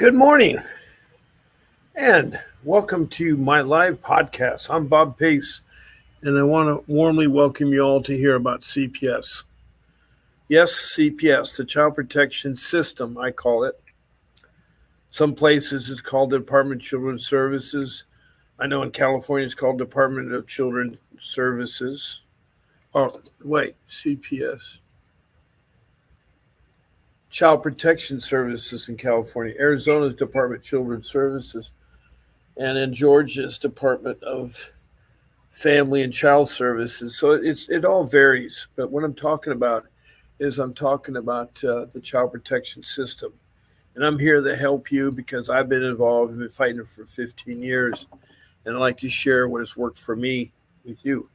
Good morning and welcome to my live podcast. I'm Bob Pace and I want to warmly welcome you all to hear about CPS. Yes, CPS, the Child Protection System, I call it. Some places it's called the Department of Children's Services. I know in California it's called Department of Children's Services. Oh, wait, CPS. Child Protection Services in California. Arizona's Department of Children's Services. And in Georgia's Department of Family and Child Services. So it all varies. But what I'm talking about is the child protection system. And I'm here to help you because I've been involved and been fighting it for 15 years. And I'd like to share what has worked for me with you.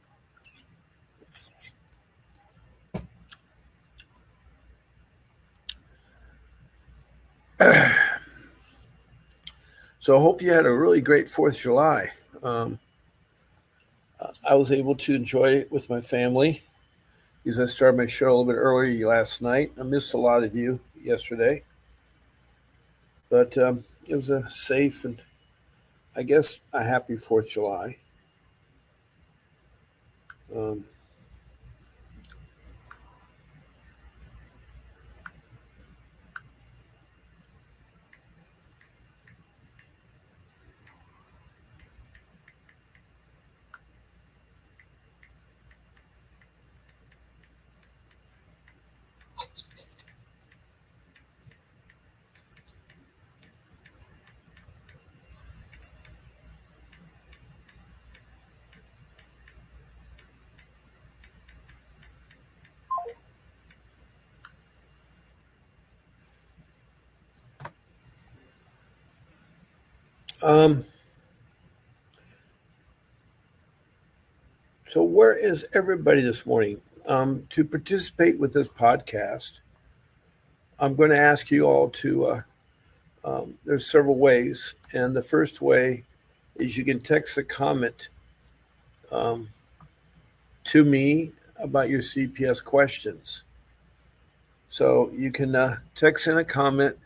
So I hope you had a really great 4th of July. I was able to enjoy it with my family because I started my show a little bit early last night. I missed a lot of you yesterday. But it was a safe and, I guess, a happy 4th of July. Um, um, so where is everybody this morning? To participate with this podcast, I'm going to ask you all to, there's several ways. And the first way is you can text a comment um, to me about your CPS questions. So you can text in a comment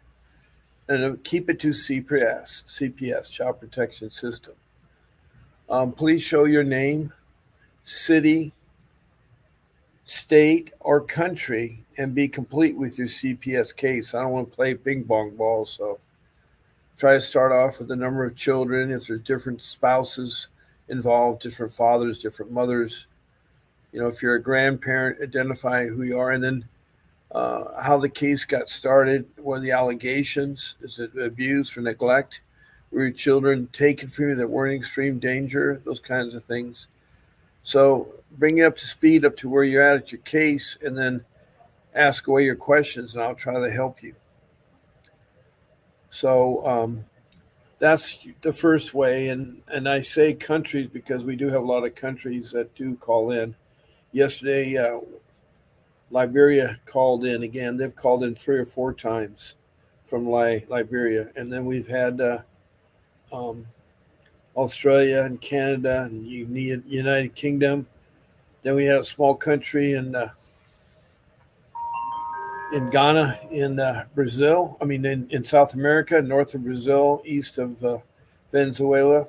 and keep it to CPS, Child Protection System. Please show your name, city, state, or country and be complete with your CPS case. I don't want to play ping pong ball, so try to start off with the number of children. If there's different spouses involved, different fathers, different mothers. If you're a grandparent, identify who you are, and then how the case got started. What are the allegations? Is it abuse or neglect? Were your children taken from you that weren't in extreme danger? Those kinds of things. So bring you up to speed, up to where you're at your case, and then ask away your questions, and I'll try to help you. So that's the first way. And I say countries because we do have a lot of countries that do call in. Yesterday, Liberia called in again. They've called in 3 or 4 times from Liberia. And then we've had um, Australia and Canada and United Kingdom. Then we had a small country in Ghana, in Brazil. I mean, in South America, north of Brazil, east of Venezuela.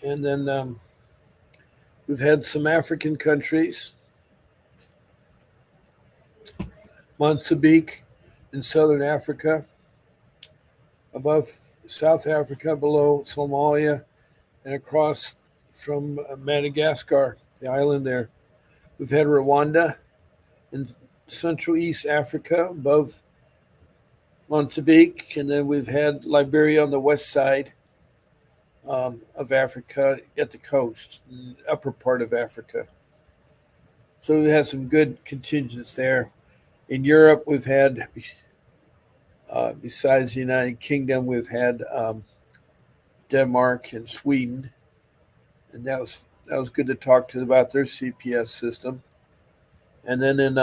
And then we've had some African countries. Mozambique in southern Africa, above South Africa, below Somalia, and across from Madagascar, the island there. We've had Rwanda in Central East Africa, above Mozambique, and then we've had Liberia on the west side of Africa at the coast, upper part of Africa. So we have some good contingents there. In Europe, we've had, besides the United Kingdom, we've had Denmark and Sweden, and that was good to talk to them about their CPS system. And then in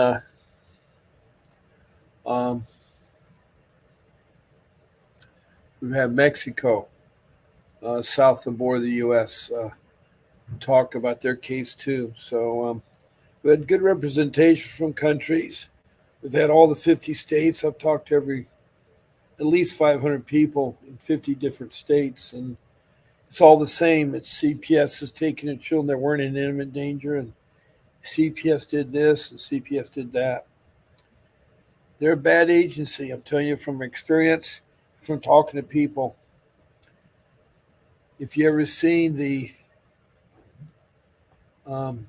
we've had Mexico, south of the border of the U.S., talk about their case too. So we had good representation from countries. We've had all the 50 states. I've talked to every at least 500 people in 50 different states, and it's all the same. It's CPS is taking the children that weren't in imminent danger, and CPS did this, and CPS did that. They're a bad agency. I'm telling you from experience, from talking to people. If you ever seen the um,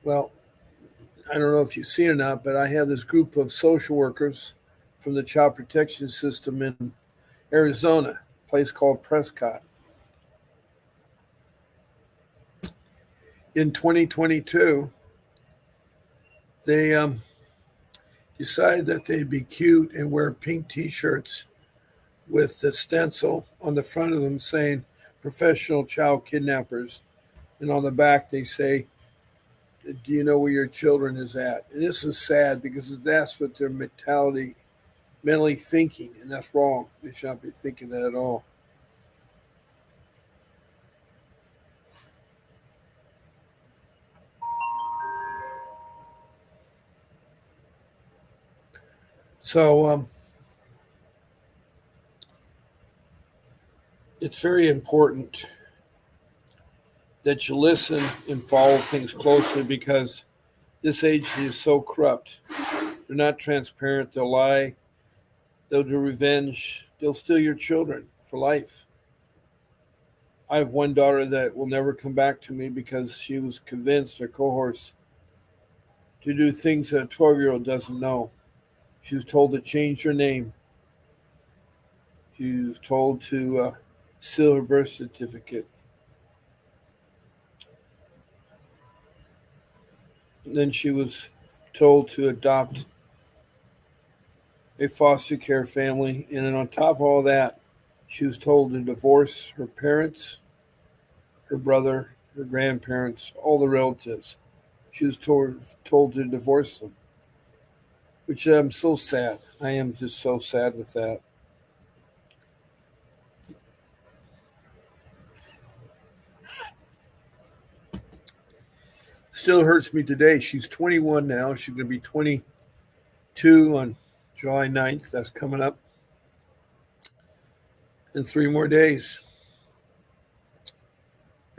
well, I don't know if you've seen it or not, but I have this group of social workers from the child protection system in Arizona, a place called Prescott. In 2022, they decided that they'd be cute and wear pink T-shirts with the stencil on the front of them saying "professional child kidnappers," and on the back they say, "Do you know where your children is at?" And this is sad because that's what their mentally thinking, and that's wrong. They should not be thinking that at all. So it's very important that you listen and follow things closely because this agency is so corrupt. They're not transparent. They'll lie. They'll do revenge. They'll steal your children for life. I have one daughter that will never come back to me because she was convinced her cohorts to do things that a 12-year-old doesn't know. She was told to change her name. She was told to steal her birth certificate. And then she was told to adopt a foster care family. And then on top of all that, she was told to divorce her parents, her brother, her grandparents, all the relatives. She was told to divorce them, which I'm so sad. I am just so sad with that. Still hurts me today. She's 21 now. She's going to be 22 on July 9th. That's coming up in 3 more days.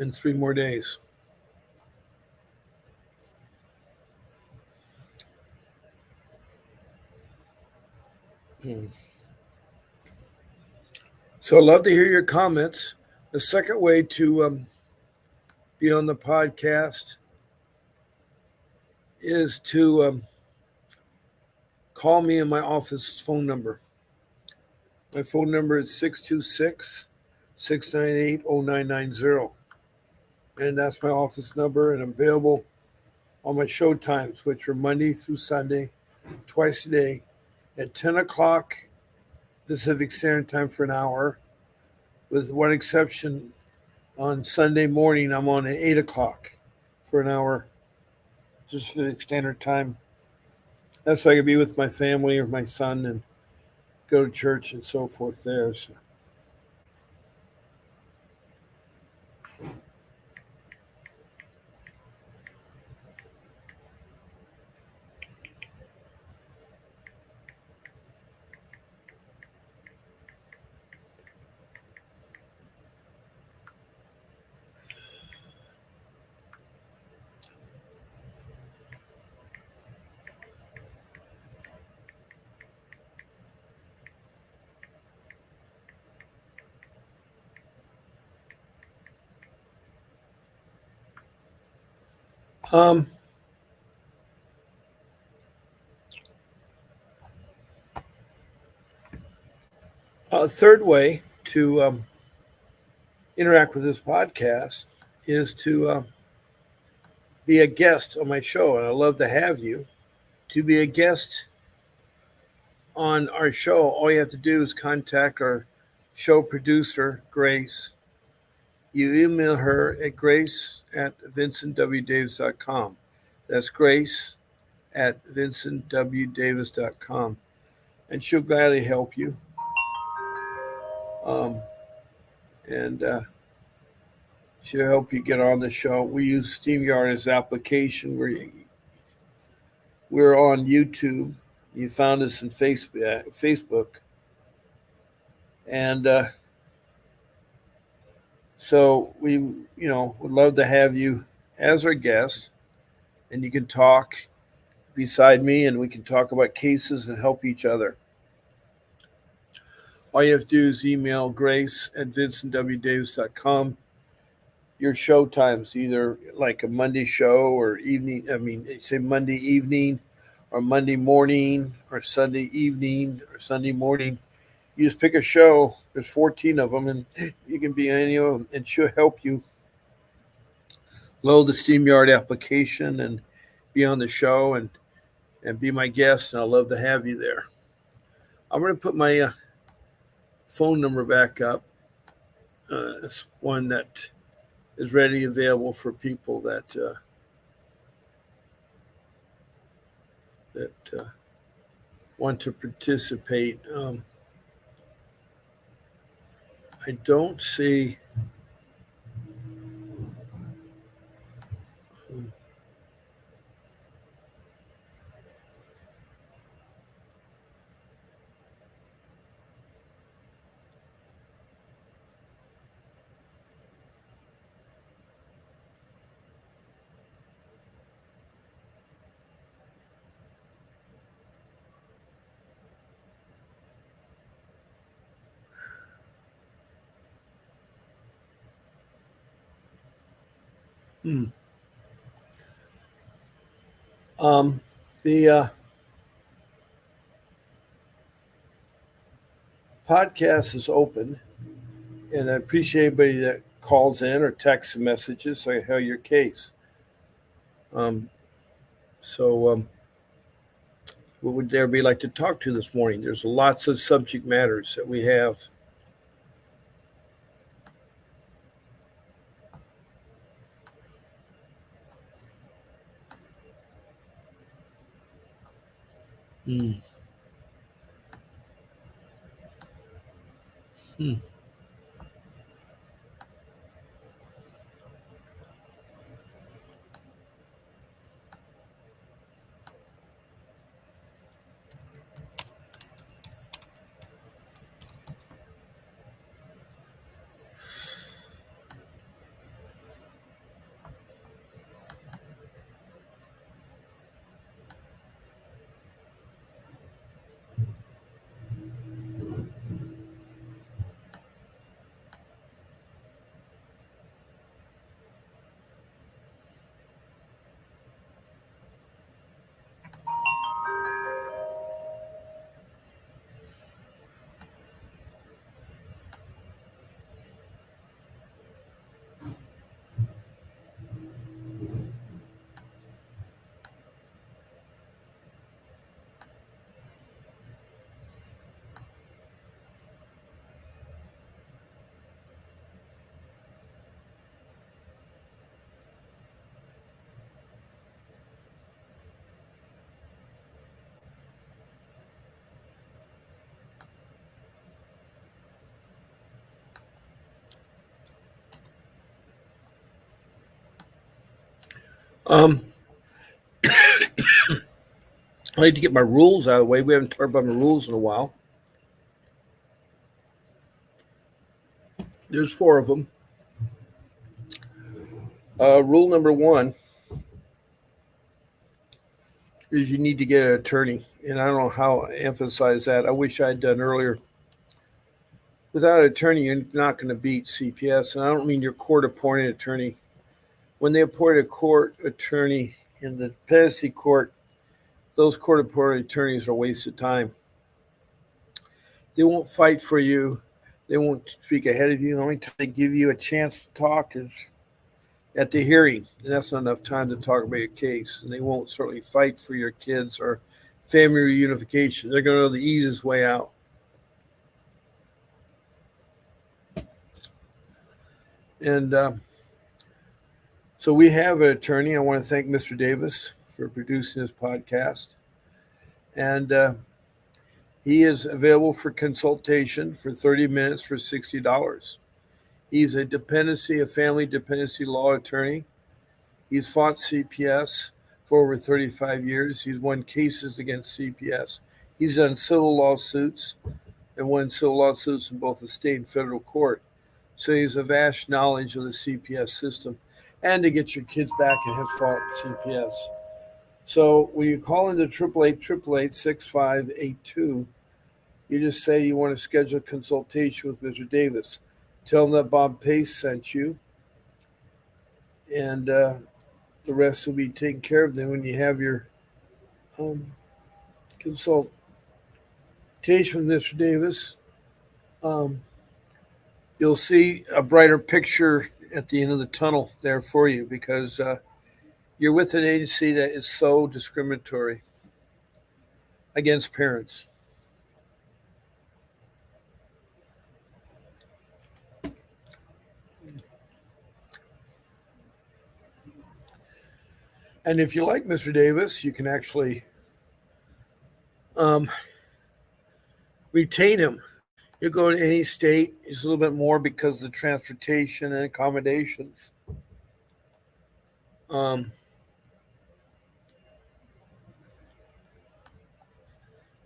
In 3 more days. Hmm. So I'd love to hear your comments. The second way to be on the podcast is to call me in my office phone number. My phone number is 626-698-0990. And that's my office number, and I'm available on my show times, which are Monday through Sunday, twice a day, at 10 o'clock Pacific Standard Time for an hour. With one exception, on Sunday morning, I'm on at 8 o'clock for an hour, just Pacific Standard Time. That's so I can be with my family or my son and go to church and so forth there. So. Um, a third way to interact with this podcast is to be a guest on my show. And I'd love to have you to be a guest on our show. All you have to do is contact our show producer, Grace. You email her at grace@vincentwdavis.com. That's grace@vincentwdavis.com. And she'll gladly help you. Um, and she'll help you get on the show. We use StreamYard as application. We're on YouTube You found us in Facebook, and so we, would love to have you as our guest, and you can talk beside me, and we can talk about cases and help each other. All you have to do is email grace@vincentwdavis.com your show times, either like a Monday show or evening. I mean, say Monday evening or Monday morning or Sunday evening or Sunday morning. You just pick a show. There's 14 of them, and you can be any of them, and she'll help you load the StreamYard application and be on the show and be my guest. And I'd love to have you there. I'm going to put my phone number back up. It's one that is ready available for people that want to participate. I don't see. Hmm. The podcast is open, and I appreciate anybody that calls in or texts messages so I can help your case. So, what would everybody like to talk to this morning? There's lots of subject matters that we have. Hmm. Hmm. Um, I like to get my rules out of the way. We haven't talked about my rules in a while. There's 4 of them. Rule number 1 is you need to get an attorney, and I don't know how to emphasize that. I wish I'd done earlier. Without an attorney, you're not going to beat CPS, and I don't mean your court-appointed attorney. When they appoint a court attorney in the dependency court, those court-appointed attorneys are a waste of time. They won't fight for you. They won't speak ahead of you. The only time they give you a chance to talk is at the hearing, and that's not enough time to talk about your case. And they won't certainly fight for your kids or family reunification. They're going to know the easiest way out. And so we have an attorney. I want to thank Mr. Davis for producing this podcast. And he is available for consultation for 30 minutes for $60. He's a family dependency law attorney. He's fought CPS for over 35 years. He's won cases against CPS. He's done civil lawsuits and won civil lawsuits in both the state and federal court. So he has a vast knowledge of the CPS system and to get your kids back in his fault CPS. So when you call into 888-888-6582, you just say you want to schedule a consultation with Mr. Davis. Tell him that Bob Pace sent you, and the rest will be taken care of. Then when you have your um, consultation with Mr. Davis, um, you'll see a brighter picture at the end of the tunnel there for you because you're with an agency that is so discriminatory against parents. And if you like Mr. Davis, you can actually um, retain him. You go to any state, it's a little bit more because of the transportation and accommodations. Um,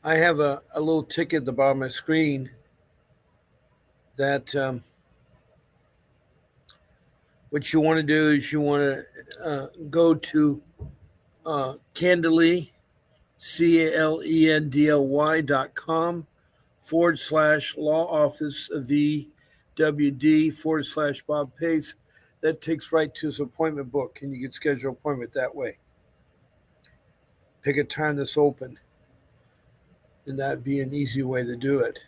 I have a little ticket at the bottom of my screen that what you want to do is you want to go to Candely, CALENDLY.com /law office of VWD /Bob Pace. That takes right to his appointment book, and you can schedule an appointment that way. Pick a time that's open, and that'd be an easy way to do it.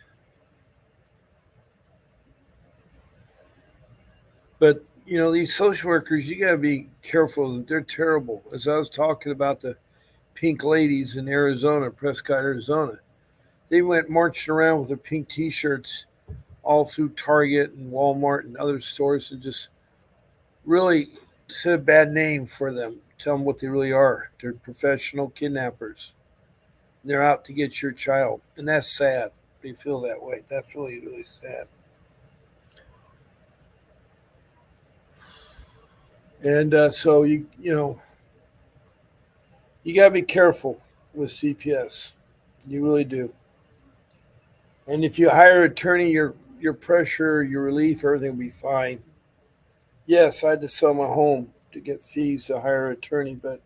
But you know, these social workers, you got to be careful. They're terrible. As I was talking about the pink ladies in Arizona, Prescott, Arizona, they went marching around with their pink T-shirts all through Target and Walmart and other stores and just really set a bad name for them. Tell them what they really are. They're professional kidnappers. They're out to get your child, and that's sad. They feel that way. That's really, really sad. And so you know you got to be careful with CPS. You really do. And if you hire an attorney, your pressure, your relief, everything will be fine. Yes, I had to sell my home to get fees to hire an attorney, but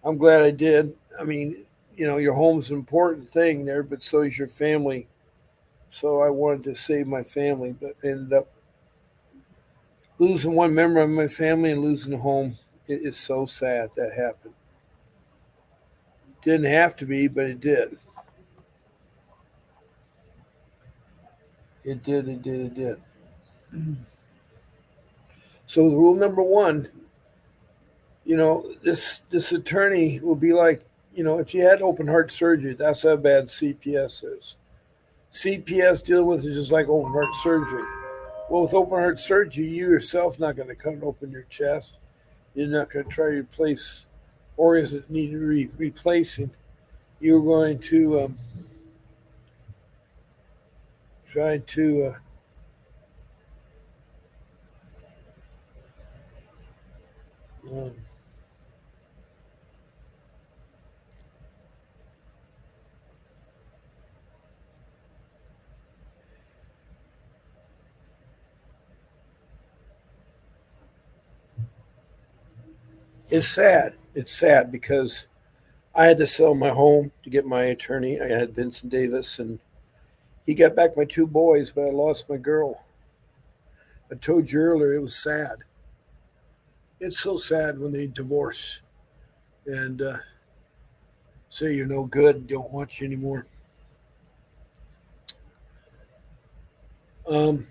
I'm glad I did. I mean, you know, your home's an important thing there, but so is your family. So I wanted to save my family, but ended up losing one member of my family and losing a home. It is so sad that happened. Didn't have to be, but it did. It did. It did. It did. So the rule number one, you know, this attorney will be like, you know, if you had open heart surgery, that's how bad CPS is. CPS dealing with is just like open heart surgery. Well, with open heart surgery, you yourself not going to cut open your chest. You're not going to try to replace organs that need replacing. You're going to try to. Um, it's sad. It's sad because I had to sell my home to get my attorney. I had Vincent Davis, and he got back my two boys, but I lost my girl. I told you earlier it was sad. It's so sad when they divorce and say you're no good, don't want you anymore. Um,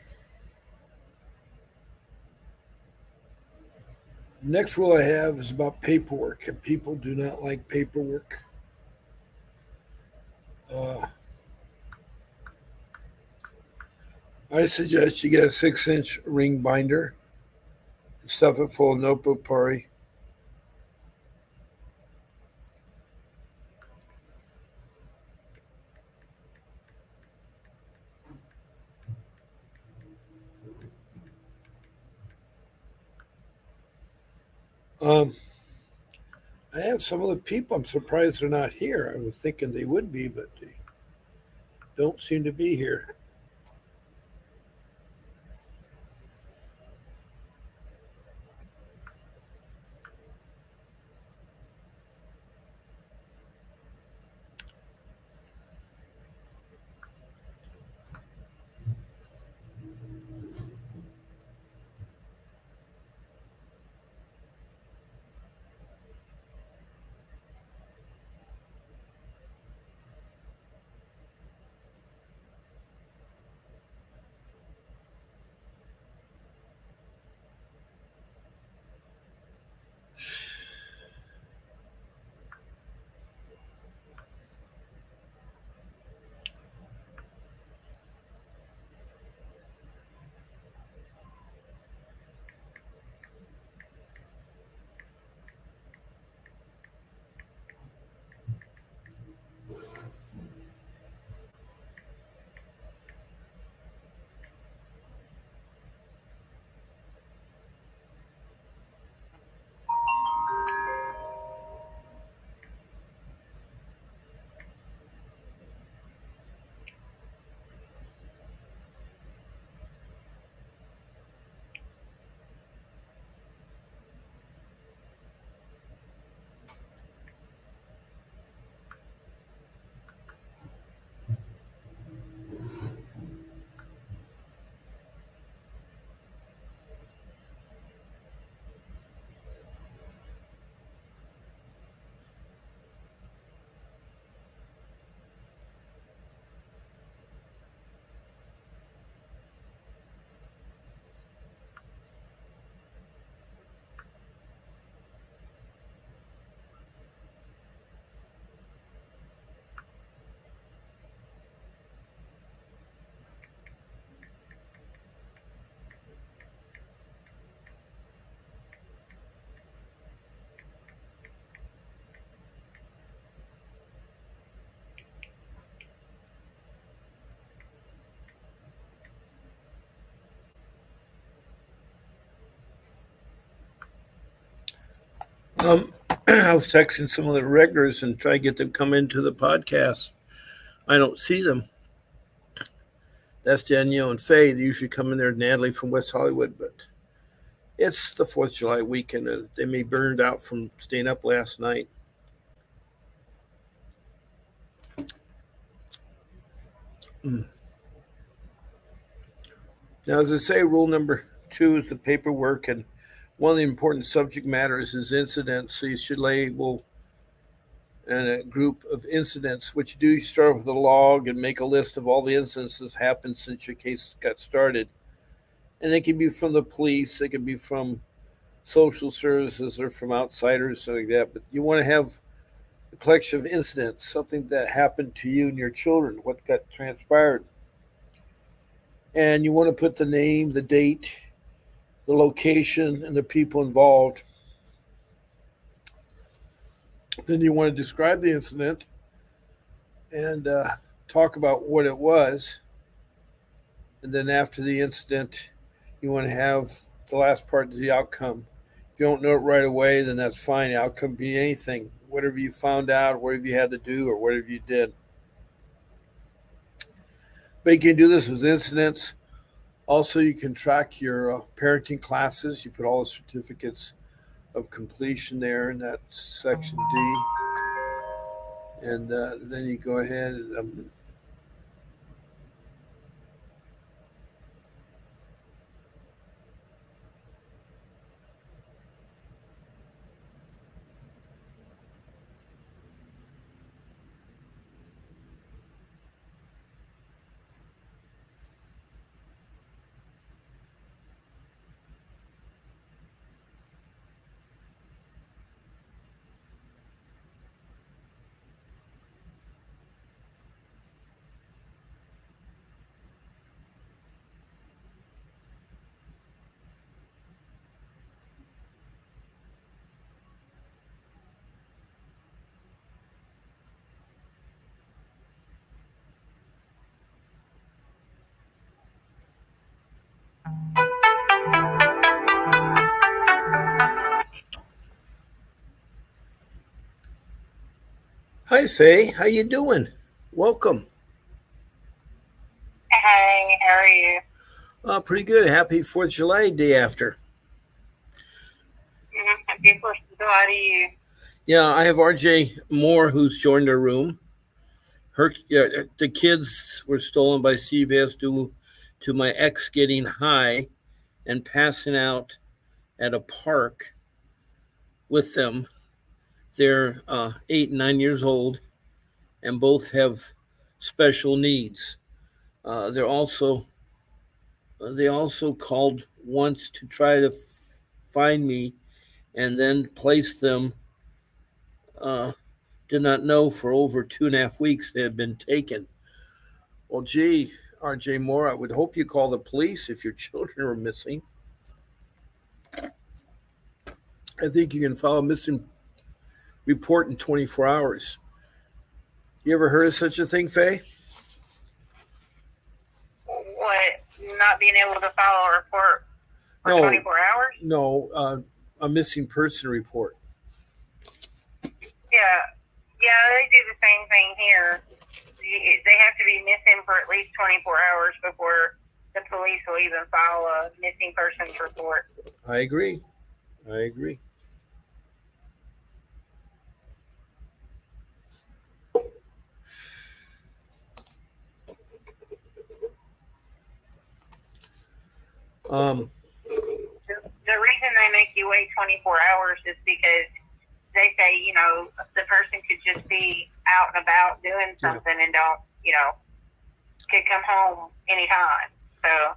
Next rule I have is about paperwork, and people do not like paperwork. Uh, I suggest you get a 6-inch ring binder, stuff it full of notebook party. Um, I have some of the people. I'm surprised they're not here. I was thinking they would be, but they don't seem to be here. Um, I was texting some of the regulars and try to get them to come into the podcast. I don't see them. That's Danielle and Faye. They usually come in there. Natalie from West Hollywood, but it's the 4th of July weekend. They may burned out from staying up last night. Mm. Now, as I say, rule number 2 is the paperwork, and one of the important subject matters is incidents. So you should label and a group of incidents, which you do you start with a log and make a list of all the incidents that's happened since your case got started. And they can be from the police, they can be from social services or from outsiders, something like that. But you want to have a collection of incidents, something that happened to you and your children, what got transpired. And you want to put the name, the date, the location, and the people involved. Then you want to describe the incident and talk about what it was. And then after the incident, you want to have the last part is the outcome. If you don't know it right away, then that's fine. The outcome be anything, whatever you found out, whatever you had to do, or whatever you did. But you can do this with incidents. Also, you can track your parenting classes. You put all the certificates of completion there in that section D, and then you go ahead and Hi, Faye. How you doing? Welcome. Hey, how are you? Pretty good. Happy 4th of July day after. Happy 4th of July to you. Yeah, I have RJ Moore who's joined our room. The kids were stolen by CPS due to my ex getting high and passing out at a park with them. They're 8 and 9 years old and both have special needs. They're also they also called once to try to find me and then placed them. Uh, did not know for over 2.5 weeks they had been taken. Well, gee, RJ Moore, I would hope you call the police if your children are missing. I think you can file a missing report in 24 hours. You ever heard of such a thing, Faye? What, not being able to file a report for No, 24 hours? no, a missing person report. Yeah, yeah, they do the same thing here. They have to be missing for at least 24 hours before the police will even file a missing persons report. I agree. I agree. Um, The reason they make you wait 24 hours is because they say, the person could just be out and about doing something and don't, could come home anytime. So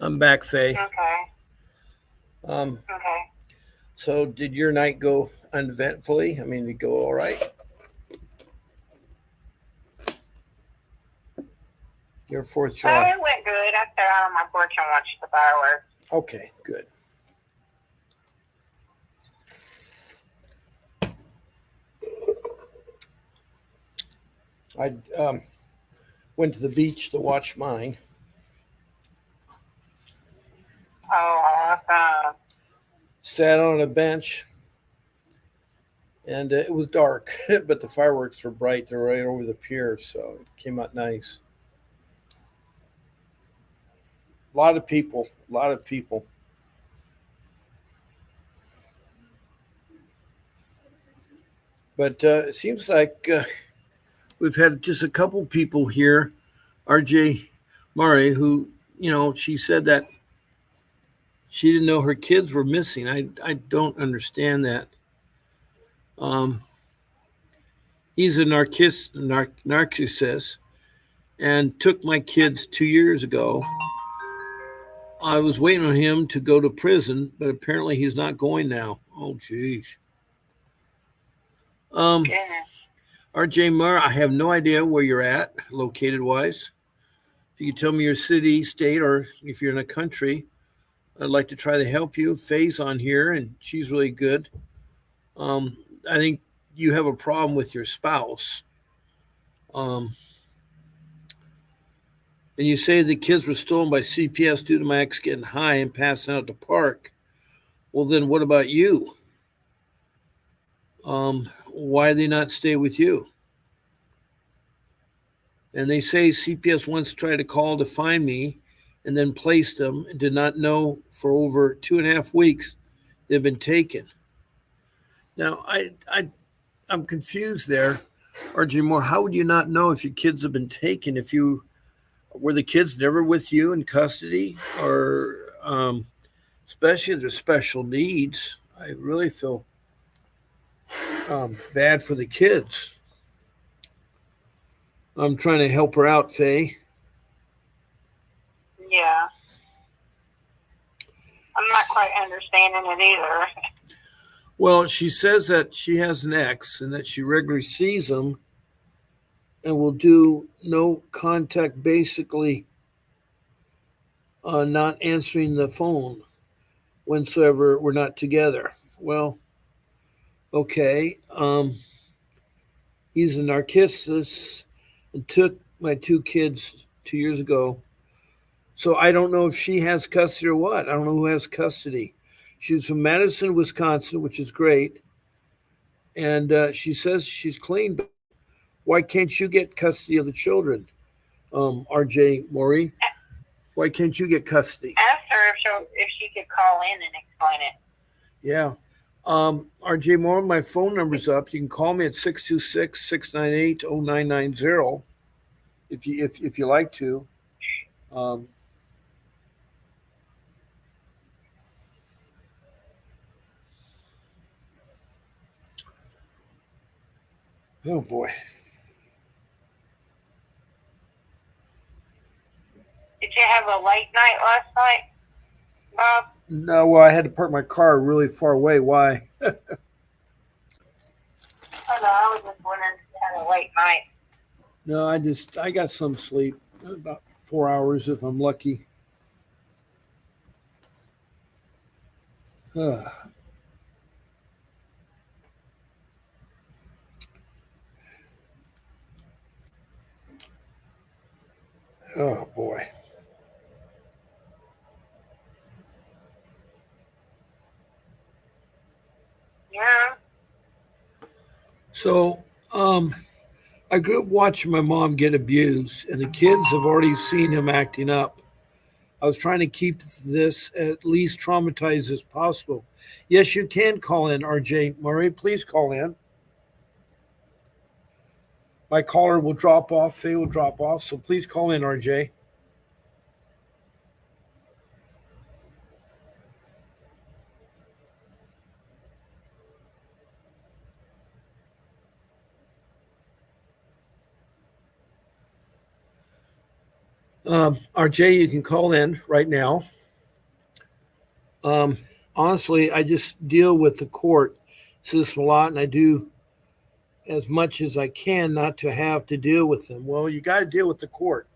I'm back, Faye. okay, Um, okay. so, did your night go uneventfully? I mean, did it go all right? Your 4th of Oh, July. it went good. I sat out on my porch and watched the fireworks. Okay, good. I went to the beach to watch mine. Oh, awesome. Sat on a bench, and it was dark, but the fireworks were bright. They're right over the pier, so it came out nice. A lot of people, a lot of people. But it seems like we've had just a couple people here. RJ Murray, who she said that she didn't know her kids were missing. I don't understand that. Um, he's a narcissist and took my kids 2 years ago. I was waiting on him to go to prison, but apparently he's not going now. Oh, jeez. Um, Goodness. RJ Murr, I have no idea where you're at, located wise. If you could tell me your city, state, or if you're in a country, I'd like to try to help you. Faye's on here, and she's really good. Um, I think you have a problem with your spouse. Um, and you say the kids were stolen by CPS due to my ex getting high and passing out at the park. Well, then what about you? Why did they not stay with you? And they say CPS once tried to call to find me and then placed them and did not know for over 2.5 weeks they've been taken. Now, I'm confused there. RJ Moore, how would you not know if your kids have been taken? If you were the kids never with you in custody, or especially if they're special needs, I really feel bad for the kids. I'm trying to help her out, Faye. Yeah. I'm not quite understanding it either. Well, she says that she has an ex and that she regularly sees him and will do no contact, basically not answering the phone whensoever we're not together. Well, okay. He's a narcissist and took my two kids 2 years ago. So I don't know if she has custody or what. I don't know who has custody. She's from Madison, Wisconsin, which is great. And she says she's clean. But why can't you get custody of the children, RJ Maury? Why can't you get custody? Ask her if she could call in and explain it. Yeah. RJ Moore, my phone number's up. You can call me at 626-698-0990 if you like to. Um, oh boy. Did you have a late night last night, Bob? No, well, I had to park my car really far away. Why? Oh no, I was just wondering if you had a late night. No, I got some sleep, about 4 hours if I'm lucky. Oh boy. Yeah. So, I grew up watching my mom get abused, and the kids have already seen him acting up. I was trying to keep this at least traumatized as possible. Yes, you can call in, RJ Murray. Please call in. My caller will drop off. Faye will drop off. So please call in, RJ. RJ, you can call in right now. Um, Honestly, I just deal with the court system a lot, and I do as much as I can not to have to deal with them. Well, you got to deal with the court.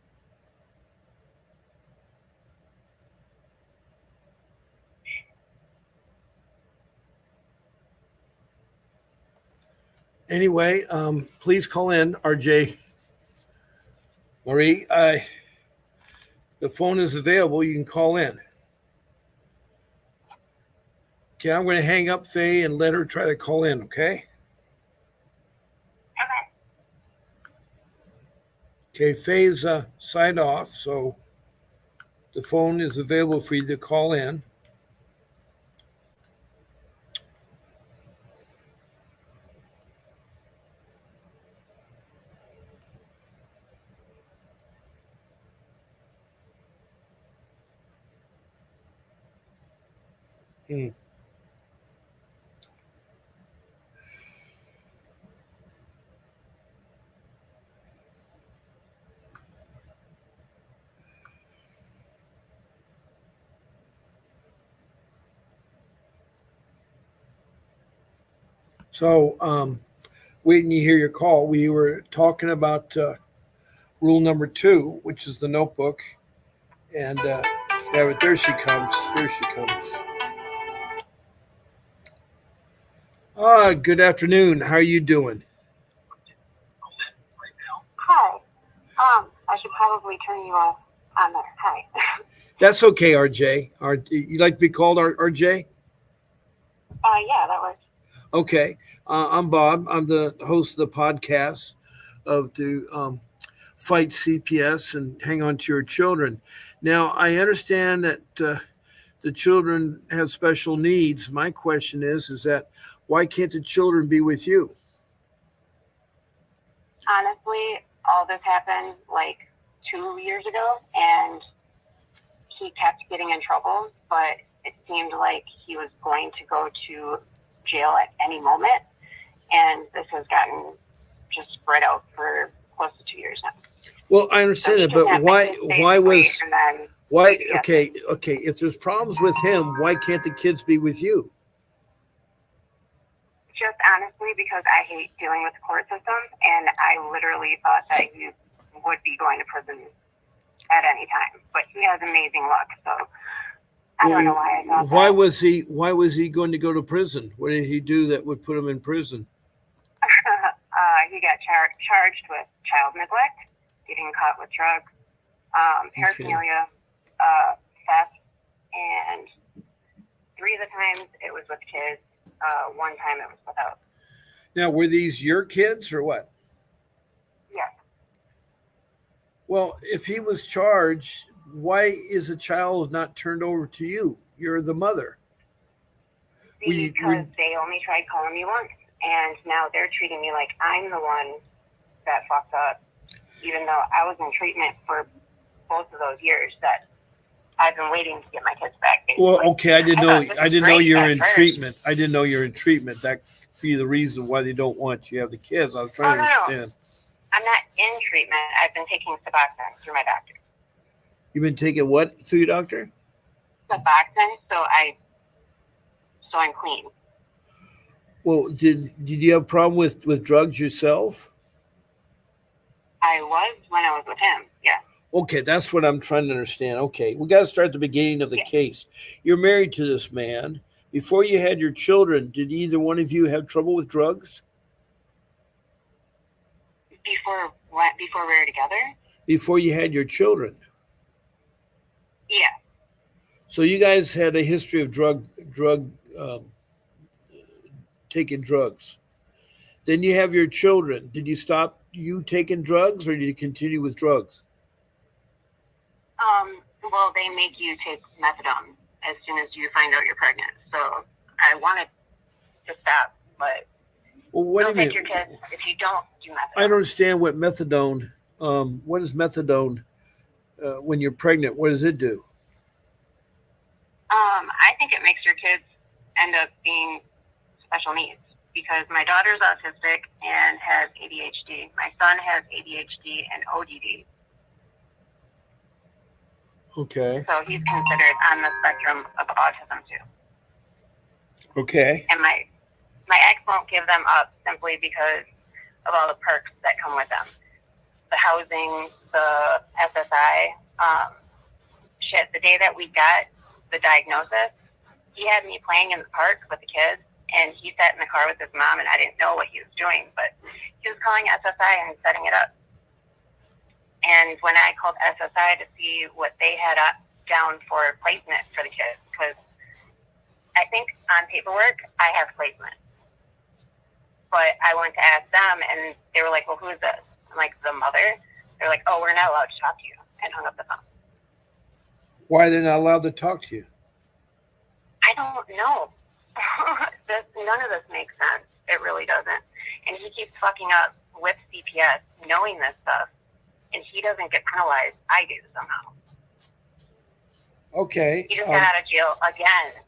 Anyway, please call in, RJ Marie. The phone is available. You can call in. Okay, I'm going to hang up Faye and let her try to call in. Okay. Okay, Faye's signed off, so the phone is available for you to call in. Hmm. So, waiting to hear your call. We were talking about rule number 2, which is the notebook. And yeah, but there she comes. Here she comes. Good afternoon. How are you doing? Hi. I should probably turn you off on there. Hi. That's okay, RJ. You like to be called RJ? Yeah, that works. Okay. I'm Bob. I'm the host of the podcast of the Fight CPS and Hang On to Your Children. Now, I understand that the children have special needs. My question is that why can't the children be with you? Honestly, all this happened like 2 years ago, and he kept getting in trouble, but it seemed like he was going to go to jail at any moment, and this has gotten just spread out for close to 2 years now. Well, I understand it, but why? Okay, if there's problems with him, why can't the kids be with you? Just honestly, because I hate dealing with the court system, and I literally thought that he would be going to prison at any time. But he has amazing luck, so I don't know why I thought that. Why was he going to go to prison? What did he do that would put him in prison? He got charged with child neglect, getting caught with drugs, paraphernalia, theft, and 3 of the times it was with kids. 1 time it was without. Now, were these your kids or what? Yes. Well, if he was charged, why is the child not turned over to you? You're the mother. Because they only tried calling me once, and now they're treating me like I'm the one that fucked up, even though I was in treatment for both of those years that I've been waiting to get my kids back. Well, okay, I didn't know you were in treatment. I didn't know you were in treatment. That could be the reason why they don't want you to have the kids. I was trying to understand. I'm not in treatment. I've been taking Suboxone through my doctor. You've been taking what through your doctor? Suboxone, so I'm clean. Well, did you have a problem with drugs yourself? I was when I was with him, yeah. Okay, that's what I'm trying to understand. Okay, we got to start at the beginning of the case. You're married to this man. Before you had your children, did either one of you have trouble with drugs? Before what? Before we were together? Before you had your children? Yeah. So you guys had a history of taking drugs. Then you have your children. Did you stop you taking drugs, or did you continue with drugs? Well, they make you take methadone as soon as you find out you're pregnant. So I wanted to stop, but don't take your kids if you don't do methadone. I don't understand what methadone. What is methadone when you're pregnant? What does it do? I think it makes your kids end up being special needs because my daughter's autistic and has ADHD. My son has ADHD and ODD. Okay. So he's considered on the spectrum of autism too. Okay. And my ex won't give them up simply because of all the perks that come with them. The housing, the SSI, the day that we got the diagnosis, he had me playing in the park with the kids, and he sat in the car with his mom, and I didn't know what he was doing, but he was calling SSI and setting it up. And when I called SSI to see what they had down for placement for the kids, because I think on paperwork I have placement, but I went to ask them, and they were like, "Well, who is this?" I'm like, "The mother." They're like, "Oh, we're not allowed to talk to you," and hung up the phone. Why are they not allowed to talk to you? I don't know. None of this makes sense. It really doesn't. And he keeps fucking up with CPS, knowing this stuff, and he doesn't get penalized. I do somehow. Okay. He just got out of jail again.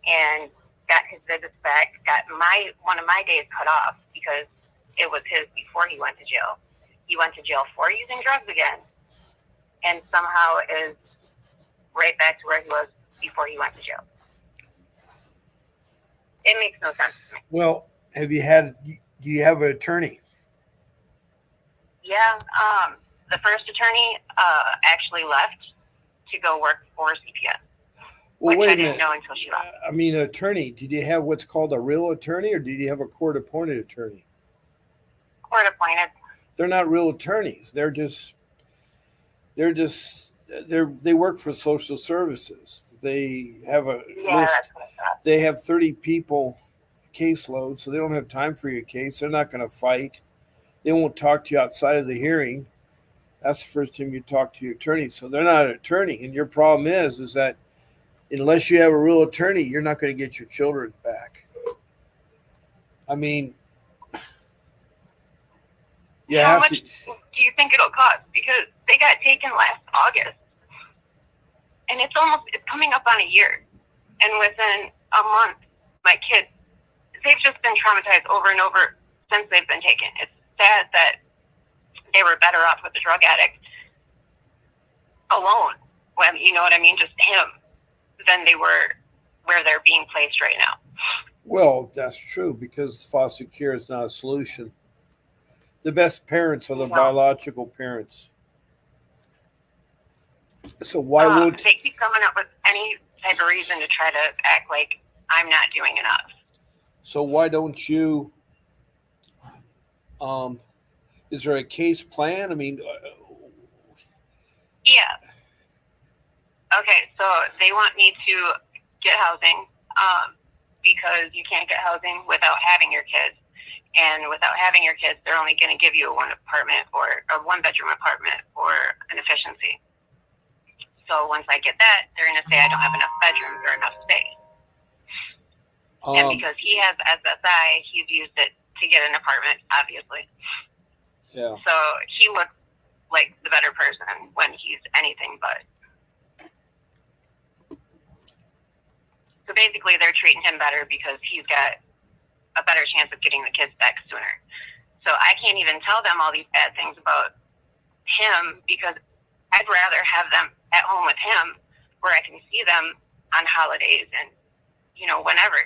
and got his visits back, got one of my days cut off because it was his before he went to jail. He went to jail for using drugs again, and somehow is right back to where he was before he went to jail. It makes no sense to me. Well, do you have an attorney? Yeah, the first attorney actually left to go work for CPS. Well, which wait I a didn't minute. know until she left. I mean, an attorney. Did you have what's called a real attorney, or did you have a court-appointed attorney? Court appointed. They're not real attorneys. They work for social services. They have a list. That's what I thought. They have 30 people caseload, so they don't have time for your case. They're not going to fight. They won't talk to you outside of the hearing. That's the first time you talk to your attorney. So they're not an attorney. And your problem is that unless you have a real attorney, you're not going to get your children back. I mean, How much do you think it'll cost? Because they got taken last August, and it's coming up on a year. And within a month, my kids, they've just been traumatized over and over since they've been taken. It's sad that they were better off with the drug addict alone, when, you know what I mean, just him, than they were where they're being placed right now. Well, that's true, because foster care is not a solution. The best parents are the biological parents. So why would they keep coming up with any type of reason to try to act like I'm not doing enough? So why don't you? Is there a case plan? I mean, yeah. Okay, so they want me to get housing because you can't get housing without having your kids. And without having your kids, they're only going to give you a one bedroom apartment for an efficiency. So once I get that, they're going to say I don't have enough bedrooms or enough space. And because he has SSI, he's used it to get an apartment, obviously. Yeah. So he looks like the better person when he's anything but. So basically, they're treating him better because he's got a better chance of getting the kids back sooner. So I can't even tell them all these bad things about him because I'd rather have them at home with him where I can see them on holidays and, whenever,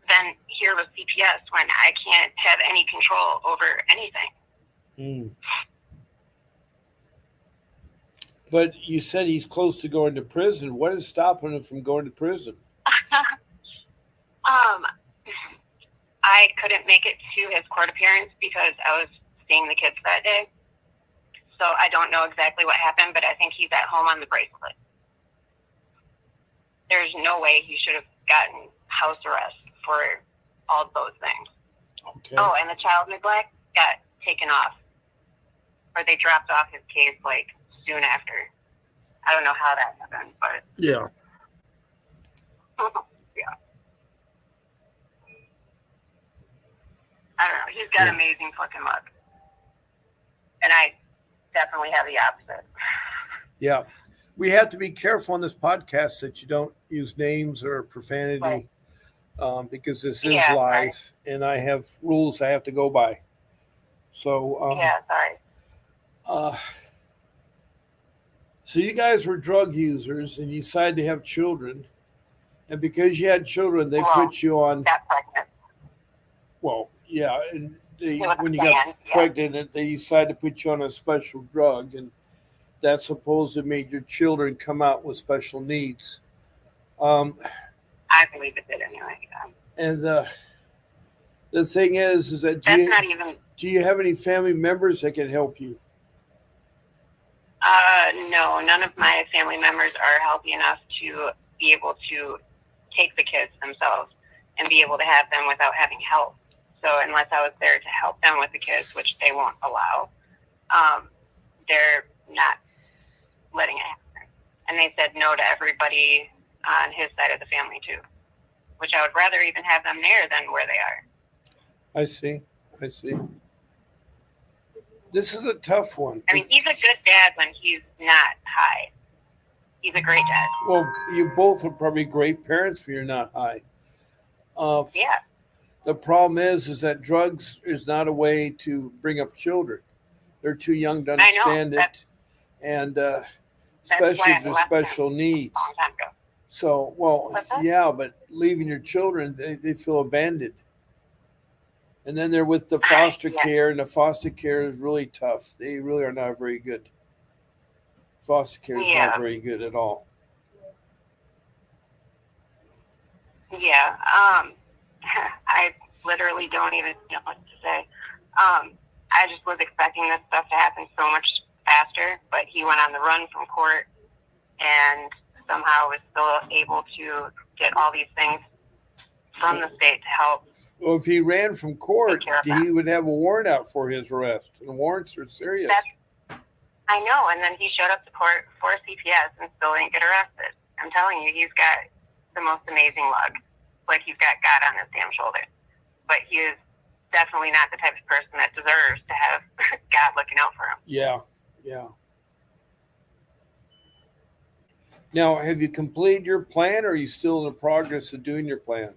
than here with CPS when I can't have any control over anything. But you said he's close to going to prison. What is stopping him from going to prison? I couldn't make it to his court appearance because I was seeing the kids that day. So I don't know exactly what happened, but I think he's at home on the bracelet. There's no way he should have gotten house arrest for all those things. Okay. Oh, and the child neglect got taken off. Or they dropped off his case soon after. I don't know how that happened, but yeah. yeah. I don't know. He's got amazing fucking luck. And I definitely have the opposite. Yeah. We have to be careful on this podcast that you don't use names or profanity, right. Because this is live, right. And I have rules I have to go by. So sorry. So you guys were drug users and you decided to have children, and because you had children, they put you on. Got pregnant. Well, yeah, and when you got pregnant, they decided to put you on a special drug, and that supposedly made your children come out with special needs. I believe it did anyway. Yeah. And the thing is that do you have any family members that can help you? No, none of my family members are healthy enough to be able to take the kids themselves and be able to have them without having help. So unless I was there to help them with the kids, which they won't allow, they're not letting it happen. And they said no to everybody on his side of the family too, which I would rather even have them there than where they are. I see. This is a tough one. I mean, he's a good dad when he's not high. He's a great dad. Well, you both are probably great parents when you're not high. Uh, Yeah, the problem is that drugs is not a way to bring up children. They're too young to I know. understand it, and That's especially why if I they're left him special a needs. long time ago. So, well, What's that? yeah, but leaving your children, they feel abandoned. And then they're with the foster Yeah, care, and the foster care is really tough. They really are not very good. Foster care is not yeah, very good at all. yeah. I literally don't even know what to say. I just was expecting this stuff to happen so much faster, but he went on the run from court and somehow was still able to get all these things from the state to help Well, if he ran from take court, care of he them. would have a warrant out for his arrest, and the warrants are serious. I know, and then he showed up to court for CPS and still didn't get arrested. I'm telling you, he's got the most amazing luck. Like he's got God on his damn shoulder. But he is definitely not the type of person that deserves to have God looking out for him. Yeah, yeah. Now, have you completed your plan, or are you still in the progress of doing your plan?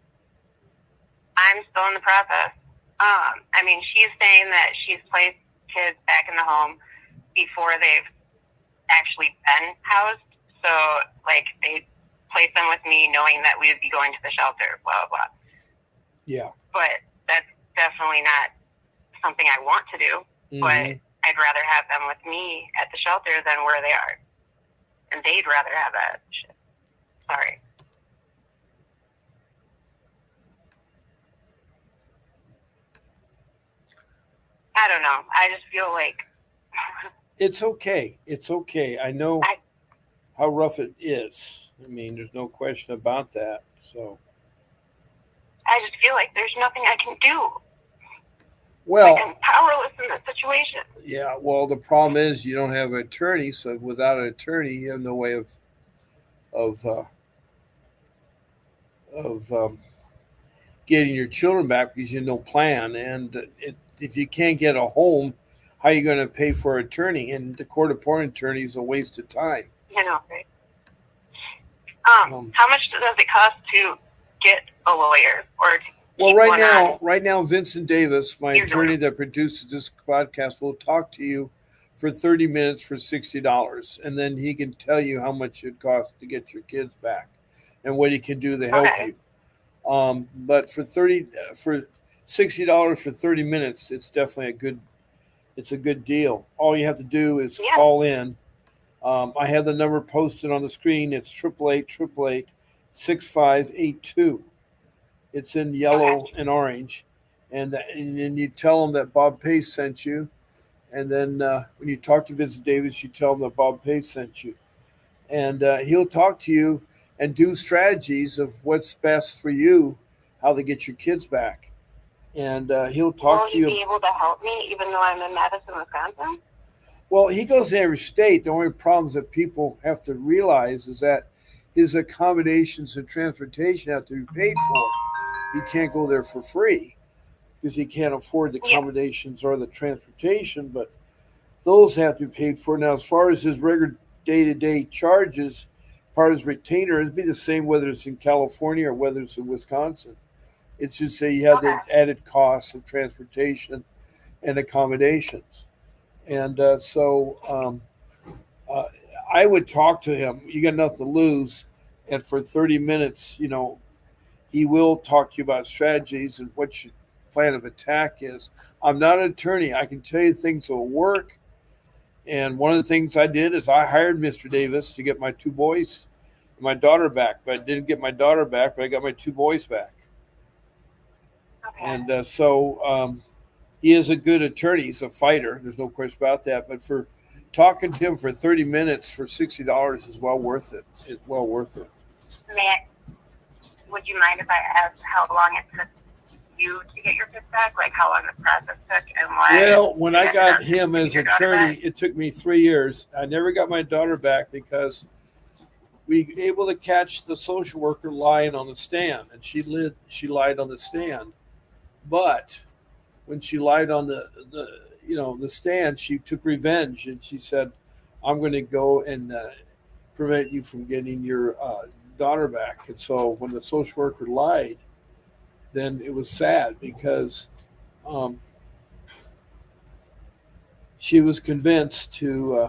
I'm still in the process. I mean, she's saying that she's placed kids back in the home before they've actually been housed. So, like, they placed them with me knowing that we would be going to the shelter, blah, blah, blah. Yeah. But that's definitely not something I want to do. Mm-hmm. But I'd rather have them with me at the shelter than where they are. And they'd rather have that shit. Sorry. I don't know. I just feel like It's okay. It's okay. I know how rough it is. I mean, there's no question about that. So, I just feel like there's nothing I can do. well, Like I'm powerless in this situation. yeah. Well, the problem is you don't have an attorney. So, without an attorney, you have no way of uh, of getting your children back because you have no plan. And if you can't get a home, how are you going to pay for an attorney? And the court appointed attorney is a waste of time. You know, right? How much does it cost to get a lawyer or to Well, keep one on? right now, Vincent Davis, my Usually. attorney that produces this podcast, will talk to you for 30 minutes for $60, and then he can tell you how much it costs to get your kids back, and what he can do to help Okay. you. But for $60 for 30 minutes, it's definitely it's a good deal. All you have to do is Yeah. call in. I have the number posted on the screen. It's 888-888-6582. It's in yellow and orange, and then you tell them that Bob Pace sent you, and then when you talk to Vincent Davis, you tell him that Bob Pace sent you, and he'll talk to you and do strategies of what's best for you, how to get your kids back, and he'll talk Will to he you. be able to help me even though I'm in Madison, Wisconsin? Well, he goes to every state. The only problems that people have to realize is that his accommodations and transportation have to be paid for. He can't go there for free because he can't afford the Yeah. accommodations or the transportation, but those have to be paid for. Now, as far as his regular day-to-day charges, part of his retainer, it'd be the same whether it's in California or whether it's in Wisconsin. It's just say you have the Okay. added costs of transportation and accommodations. And uh, I would talk to him. You got nothing to lose. And for 30 minutes, he will talk to you about strategies and what your plan of attack is. I'm not an attorney. I can tell you things will work. And one of the things I did is I hired Mr. Davis to get my two boys and my daughter back. But I didn't get my daughter back, but I got my two boys back. Okay. And he is a good attorney. He's a fighter. There's no question about that. But for talking to him for 30 minutes for $60 is well worth it. It's well worth it. Would you mind if I asked how long it took you to get your kids back? Like how long the process took and why? Well, when I you got ended up him as getting your daughter attorney, back? it took me 3 years. I never got my daughter back because we were able to catch the social worker lying on the stand, and she lied on the stand. But when she lied on the stand, she took revenge, and she said, "I'm going to go and prevent you from getting your daughter back. And so when the social worker lied, then it was sad because um, she was convinced uh,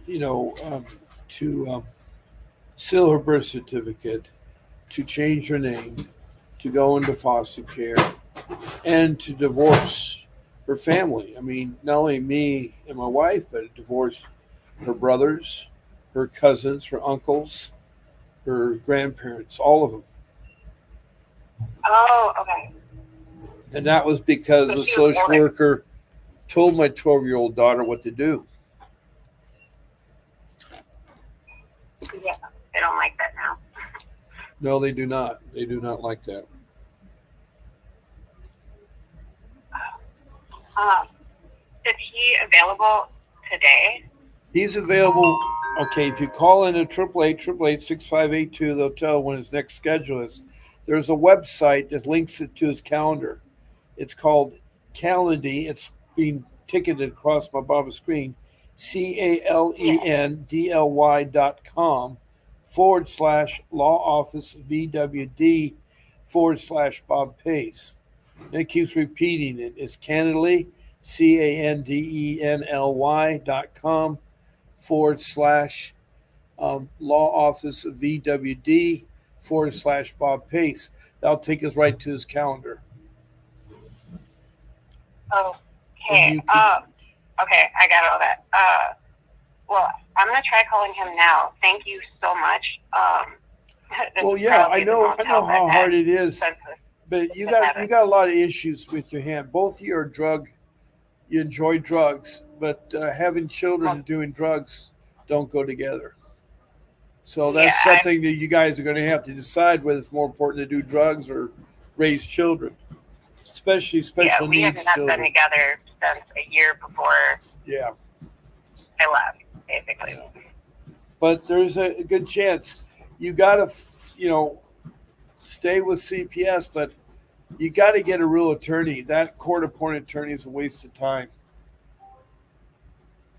you know, to seal her birth certificate, to change her name, to go into foster care, and to divorce her family. I mean, not only me and my wife, but divorce her brothers, her cousins, her uncles, her grandparents, all of them. Oh, okay. And that was because So the she was social older. worker told my 12-year-old daughter what to do. Yeah, they don't like that now. No, they do not. They do not like that. Um, is he available today? He's available. Okay, if you call in at 888 they'll tell when his next schedule is. There's a website that links it to his calendar. It's called Calendly. It's being ticketed across my bottom screen. Yeah. CALENDLY.com/law office VWD /Bob Pace. And it keeps repeating it. It's Candenly, CANDENLY.com / law office VWD /Bob Pace. That'll take us right to his calendar. And Okay. you can, Okay, I got all that. Well, I'm gonna try calling him now. Thank you so much. This well, is yeah, probably the most I know help how I've had hard it is, since but this happened. you got a lot of issues with your hand. Both of you are you enjoy drugs, but having children Well, and doing drugs don't go together. So yeah, that's something that you guys are going to have to decide whether it's more important to do drugs or raise children, especially special we have needs not been children. together since a year before Yeah, I left, basically. yeah. But there's a good chance you got to, stay with CPS, but you got to get a real attorney. That court appointed attorney is a waste of time.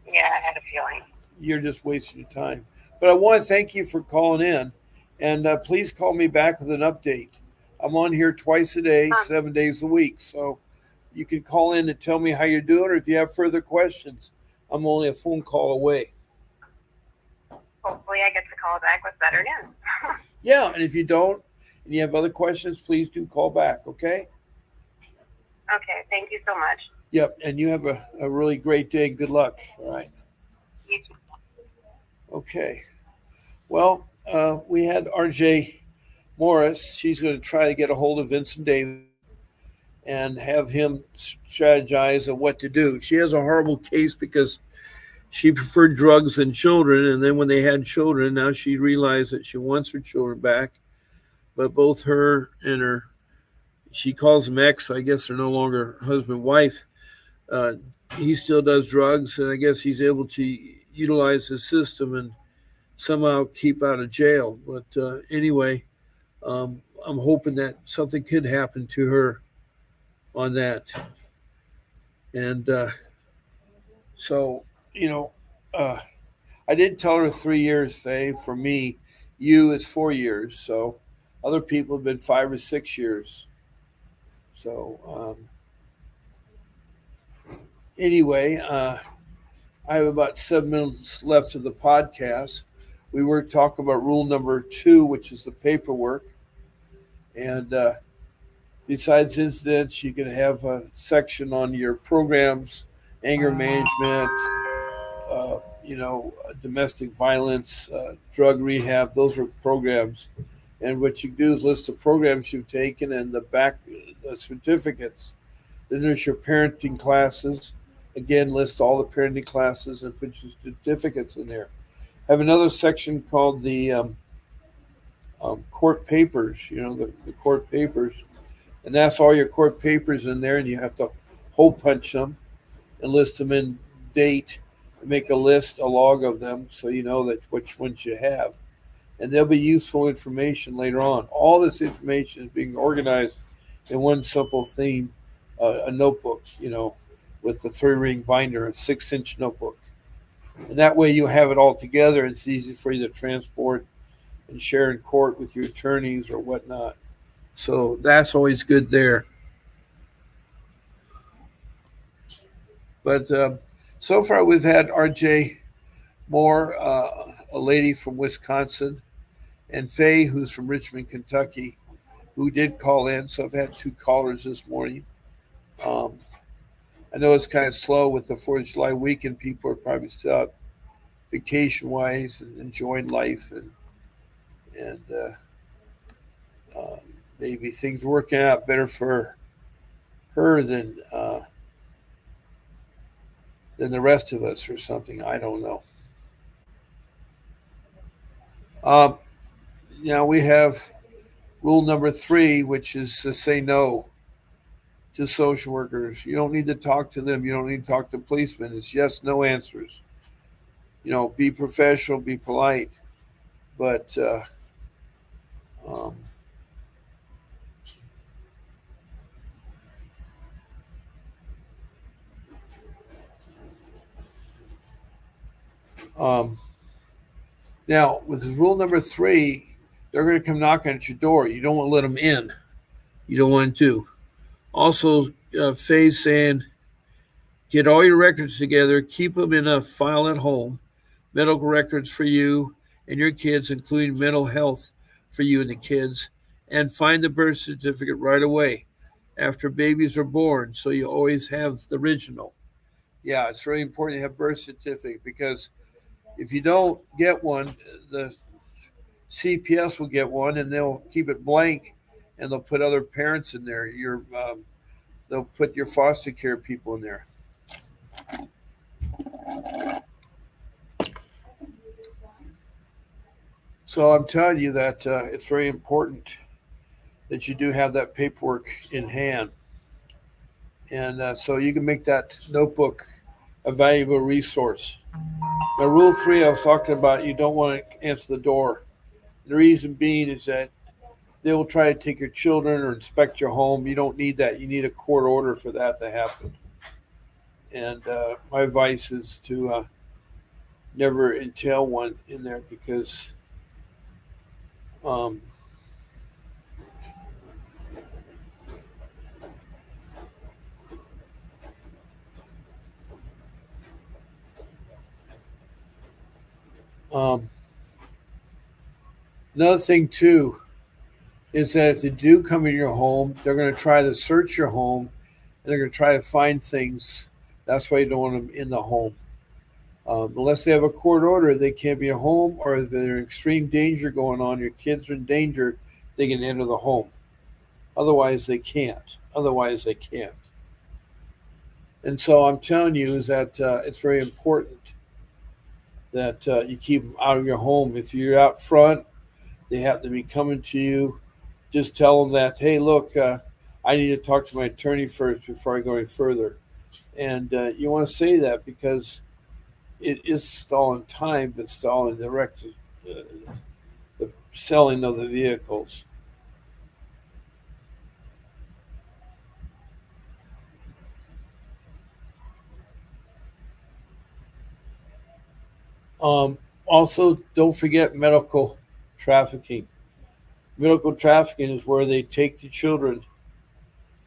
Yeah, I had a feeling. You're just wasting your time. But I want to thank you for calling in, and please call me back with an update. I'm on here twice a day, Um, 7 days a week, so you can call in and tell me how you're doing, or if you have further questions, I'm only a phone call away. Hopefully, I get to call back with better news. Yeah, and if you don't, and you have other questions, please do call back, okay? Okay, thank you so much. Yep, and you have a really great day. Good luck, all right? You too. Okay. Well, we had RJ Morris. She's going to try to get a hold of Vincent Davis and have him strategize on what to do. She has a horrible case because she preferred drugs than children, and then when they had children, now she realized that she wants her children back. But both her and her, she calls them ex, so I guess they're no longer husband wife. Uh, he still does drugs, and I guess he's able to utilize the system and somehow keep out of jail. But anyway, I'm hoping that something could happen to her on that. And so, you know, uh, I did tell her 3 years, Faye. For me, you it's 4 years. So other people have been 5 or 6 years. So anyway, I have about 7 minutes left of the podcast. We were talking about rule number 2, which is the paperwork. And besides incidents, you can have a section on your programs, anger management, domestic violence, drug rehab. Those are programs. And what you do is list the programs you've taken and the certificates. Then there's your parenting classes. Again, list all the parenting classes and put your certificates in there. Have another section called the court papers. The court papers, and that's all your court papers in there. And you have to hole punch them and list them in date and make a list, a log of them, so you know that which ones you have. And there'll be useful information later on. All this information is being organized in one simple theme, a notebook, with the 3-ring binder, a 6-inch notebook. And that way you have it all together. It's easy for you to transport and share in court with your attorneys or whatnot. So that's always good there. But so far we've had RJ Moore, a lady from Wisconsin, and Faye, who's from Richmond, Kentucky, who did call in. So I've had two callers this morning. Um, I know it's kind of slow with the 4th of July weekend. People are probably still out vacation wise and enjoying life, and maybe things working out better for her than the rest of us or something. I don't know. Um, Now we have rule number 3, which is to say no to social workers. You don't need to talk to them. You don't need to talk to policemen. It's yes, no answers. Be professional, be polite, but um, um, now with rule number 3, they're going to come knocking at your door. You don't want to let them in. You don't want to. Also, Faye's saying, get all your records together, keep them in a file at home, medical records for you and your kids, including mental health for you and the kids, and find the birth certificate right away after babies are born so you always have the original. Yeah, it's really important to have birth certificate because if you don't get one, the CPS will get one and they'll keep it blank and they'll put other parents in there. They'll put your foster care people in there. So I'm telling you that it's very important that you do have that paperwork in hand, and so you can make that notebook a valuable resource. Now, rule 3, I was talking about, you don't want to answer the door. The reason being is that they will try to take your children or inspect your home. You don't need that. You need a court order for that to happen. And my advice is to never entail one in there because um, um, another thing too is that if they do come in your home, they're going to try to search your home and they're going to try to find things. That's why you don't want them in the home. Unless they have a court order, they can't be at home, or if there's extreme danger going on, your kids are in danger, they can enter the home. Otherwise, they can't. Otherwise, they can't. And so I'm telling you is that it's very important that you keep them out of your home. If you're out front, they happen to be coming to you, just tell them that, hey, look, I need to talk to my attorney first before I go any further. And you want to say that because it is stalling time, but stalling uh, the selling of the vehicles. Also, don't forget medical trafficking. Medical trafficking is where they take the children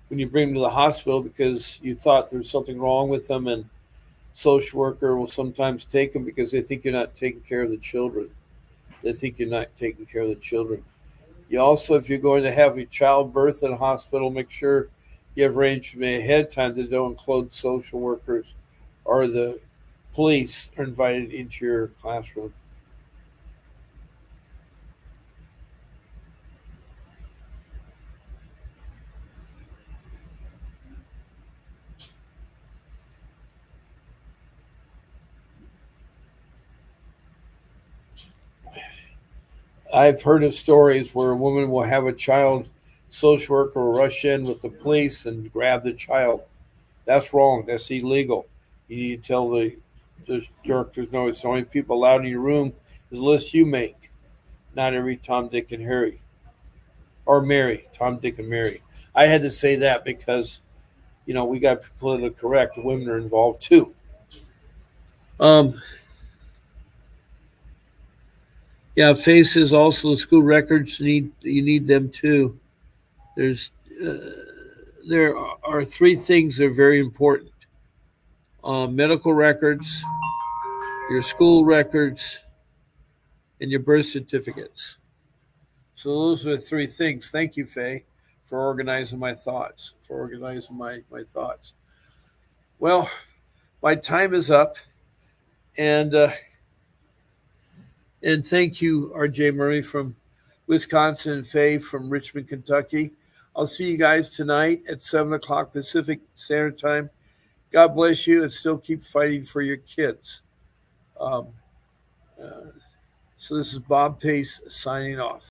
when you bring them to the hospital because you thought there's something wrong with them, and social worker will sometimes take them because they think you're not taking care of the children. They think you're not taking care of the children. You also, if you're going to have a child birth in a hospital, make sure you have arrangement ahead of time that don't include social workers or the police are invited into your classroom. I've heard of stories where a woman will have a child, social worker will rush in with the police and grab the child. That's wrong. That's illegal. You need to tell the directors no. It's the only people allowed in your room is the list you make. Not every Tom, Dick, and Harry or Mary. Tom, Dick, and Mary. I had to say that because we got politically correct. Women are involved too. Um, Yeah, faces also the school records you need them too. There's uh, there are three things that are very important: medical records, your school records, and your birth certificates. So those are the three things. Thank you, Faye, for organizing my thoughts. My thoughts. Well, my time is up, and thank you, R.J. Murray from Wisconsin and Faye from Richmond, Kentucky. I'll see you guys tonight at 7 o'clock Pacific Standard Time. God bless you, and still keep fighting for your kids. Um, uh, so this is Bob Pace signing off.